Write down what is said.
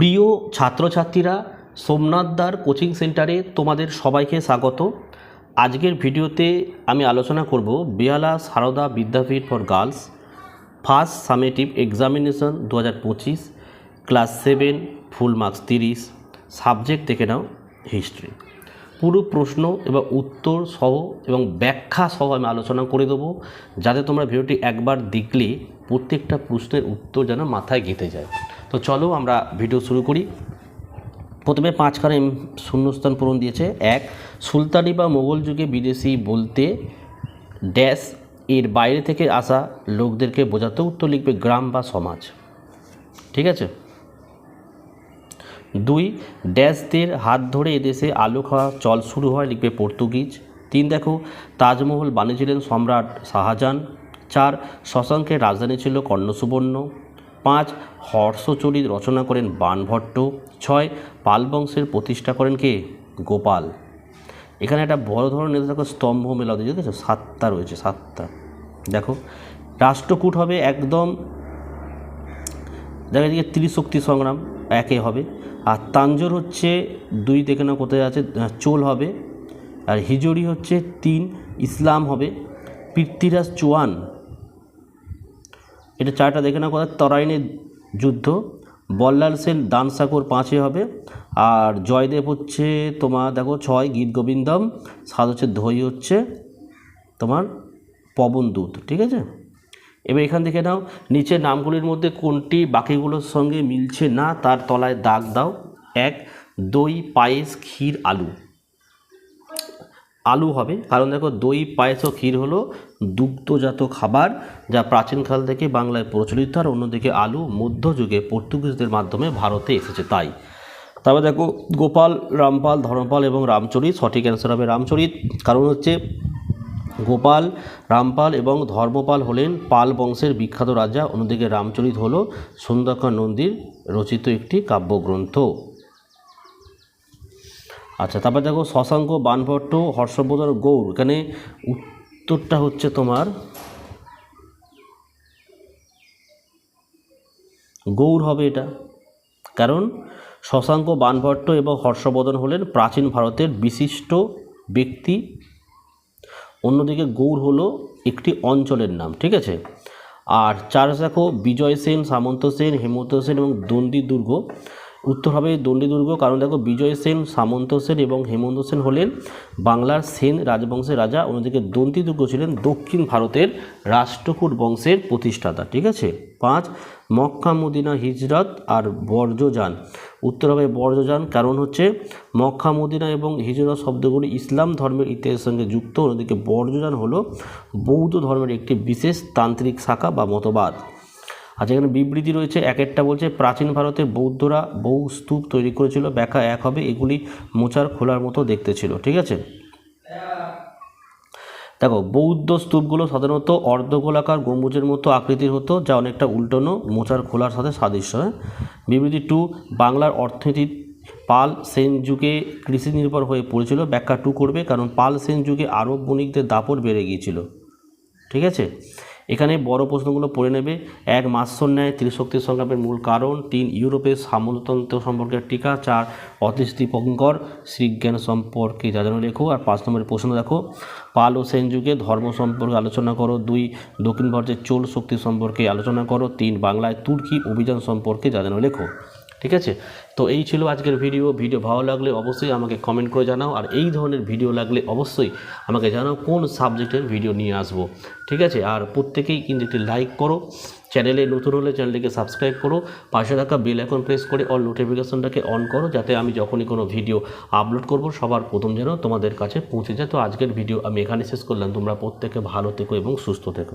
প্রিয় ছাত্রছাত্রীরা, সোমনাথদার কোচিং সেন্টারে তোমাদের সবাইকে স্বাগত। আজকের ভিডিওতে আমি আলোচনা করব Behala Sarada Vidyapith for girls first summative examination 2025 class 7 full marks 30, subject দেখে নাও হিস্ট্রি। পুরো প্রশ্ন এবং উত্তর সহ এবং ব্যাখ্যা সহ আমি আলোচনা করে দেবো, যাতে তোমরা ভিডিওটি একবার দেখলে প্রত্যেকটা প্রশ্নের উত্তর যেন মাথায় গেঁথে যায়। তো চলো আমরা ভিডিও শুরু করি। প্রথমে 5খানা শূন্যস্থান পূরণ দিয়েছে। 1, সুলতানি বা মোগল যুগে বিদেশি বলতে ড্যাশ এর বাইরে থেকে আসা লোকদেরকে বোঝাতে। উত্তর লিখবে গ্রাম বা সমাজ। ঠিক আছে। 2, ড্যাশদের হাত ধরে এদেশে আলু খাওয়া চল শুরু হয়, লিখবে পর্তুগিজ। 3, দেখো তাজমহল বানিয়েছিলেন সম্রাট শাহজাহান। 4, শশাঙ্কের রাজধানী ছিল কর্ণসুবর্ণ। 5, হর্ষচরিত রচনা করেন বাণভট্ট। 6, পাল বংশের প্রতিষ্ঠা করেন কে? গোপাল। এখানে একটা বড় ধরনের দেখো স্তম্ভ মেলা দিয়ে দেখেছো, 7টা রয়েছে, 7টা। দেখো রাষ্ট্রকূট হবে একদম দেখা দিকে ত্রিশক্তি সংগ্রাম 1 হবে। আর তাঞ্জোর হচ্ছে 2, দেখে না কোথায় আছে, চোল হবে। আর হিজড়ি হচ্ছে 3, ইসলাম হবে। পৃথ্বীরাজ চৌহান এটা 4টা দেখে না কোথায়, তরাইনের যুদ্ধ। বল্লাল সেন দানসাগর 5 হবে। আর জয়দেব হচ্ছে তোমার দেখো 6, গীত গোবিন্দম। 7 হচ্ছে ধৈ হচ্ছে তোমার পবনদূত। ঠিক আছে। এবার এখান থেকে নাও নিচের নামগুলির মধ্যে কোনটি বাকিগুলোর সঙ্গে মিলছে না তার তলায় দাগ দাও। 1, দই, পায়েস, ক্ষীর, আলু। আলু হবে, কারণ দেখো দই, পায়েস ও ক্ষীর হলো দুগ্ধজাত খাবার যা প্রাচীনকাল থেকে বাংলায় প্রচলিত। আর অন্যদিকে আলু মধ্যযুগে পর্তুগিজদের মাধ্যমে ভারতে এসেছে তাই। তারপর দেখো গোপাল, রামপাল, ধর্মপাল এবং রামচরিত। সঠিক অ্যান্সার হবে রামচরিত, কারণ হচ্ছে গোপাল, রামপাল এবং ধর্মপাল হলেন পাল বংশের বিখ্যাত রাজা। অন্যদিকে রামচরিত হলো সুন্দরকার নন্দীর রচিত একটি কাব্যগ্রন্থ। আচ্ছা, তারপর দেখো শশাঙ্ক, বাণভট্ট, হর্ষবর্ধন, গৌড়। এখানে উত্তরটা হচ্ছে তোমার গৌড় হবে এটা, কারণ শশাঙ্ক, বাণভট্ট এবং হর্ষবর্ধন হলেন প্রাচীন ভারতের বিশিষ্ট ব্যক্তি। অন্যদিকে গৌড় হলো একটি অঞ্চলের নাম। ঠিক আছে। আর 4 দেখো বিজয় সেন, সামন্ত সেন, হেমন্ত সেন এবং দণ্ডী দুর্গ। উত্তর হবে দণ্ডী দুর্গ, কারণ দেখো বিজয় সেন, সামন্ত সেন এবং হেমন্ত সেন হলেন বাংলার সেন রাজবংশের রাজা। অন্যদিকে দণ্ডী দুর্গ ছিলেন দক্ষিণ ভারতের রাষ্ট্রকূট বংশের প্রতিষ্ঠাতা। ঠিক আছে। 5, মক্কা মদিনা হিজরত আর বর্জযান। উত্তর হবে বর্জযান, কারণ হচ্ছে মক্কা মদিনা এবং হিজরত শব্দগুলি ইসলাম ধর্মের ইতিহাসের সঙ্গে যুক্ত। অন্যদিকে বর্জযান হলো বৌদ্ধ ধর্মের একটি বিশেষ তান্ত্রিক শাখা বা মতবাদ। আচ্ছা, এখানে বিবৃতি রয়েছে। 1 বলছে প্রাচীন ভারতে বৌদ্ধরা বহু স্তূপ তৈরি করেছিল। ব্যাখ্যা 1 হবে এগুলি মোচার খোলার মতো দেখতে ছিল। ঠিক আছে। দেখো বৌদ্ধ স্তূপগুলো সাধারণত অর্ধগোলাকার গম্বুজের মতো আকৃতির হতো, যা অনেকটা উল্টানো মোচার খোলার সাথে সাদৃশ্য হয়। বিবৃতি 2, বাংলার অর্থনীতি পাল সেন যুগে কৃষি নির্ভর হয়ে পড়েছিল। ব্যাখ্যা 2 করবে, কারণ পাল সেন যুগে আরব বণিকদের দাপট বেড়ে গিয়েছিল। ঠিক আছে। এখানে বড় প্রশ্নগুলো পড়ে নেবে। 1, মাৎস্যর ন্যায় ত্রিশক্তি সংগ্রামের মূল কারণ। 3, ইউরোপের সামন্ততন্ত্র সম্পর্কে টিকা। 4, অতীশ-দীপঙ্কর শ্রীজ্ঞান সম্পর্কে জানানো লেখো। আর 5 নম্বরের প্রশ্ন দেখো পাল ও সেন যুগে ধর্ম সম্পর্কে আলোচনা করো। 2, দক্ষিণ ভারতের চোল শক্তি সম্পর্কে আলোচনা করো। 3, বাংলায় তুর্কি অভিযান সম্পর্কে জানানো লেখো। ঠিক আছে। তো এই ছিল আজকের ভিডিও ভালো লাগলে অবশ্যই আমাকে কমেন্ট করে জানাও। আর এই ধরনের ভিডিও লাগলে অবশ্যই আমাকে জানাও কোন সাবজেক্টের ভিডিও নিয়ে আসবো। ঠিক আছে। আর প্রত্যেকেই কিন্তু একটি লাইক করো, চ্যানেলে নতুন হলে চ্যানেলটিকে সাবস্ক্রাইব করো, পাশে থাকা বেল আইকন প্রেস করে অল নোটিফিকেশনটাকে অন করো, যাতে আমি যখনই কোনো ভিডিও আপলোড করব সবার প্রথম যেন তোমাদের কাছে পৌঁছে যায়। তো আজকের ভিডিও আমি এখানে শেষ করলাম। তোমরা প্রত্যেকে ভালো থেকো এবং সুস্থ থেকো।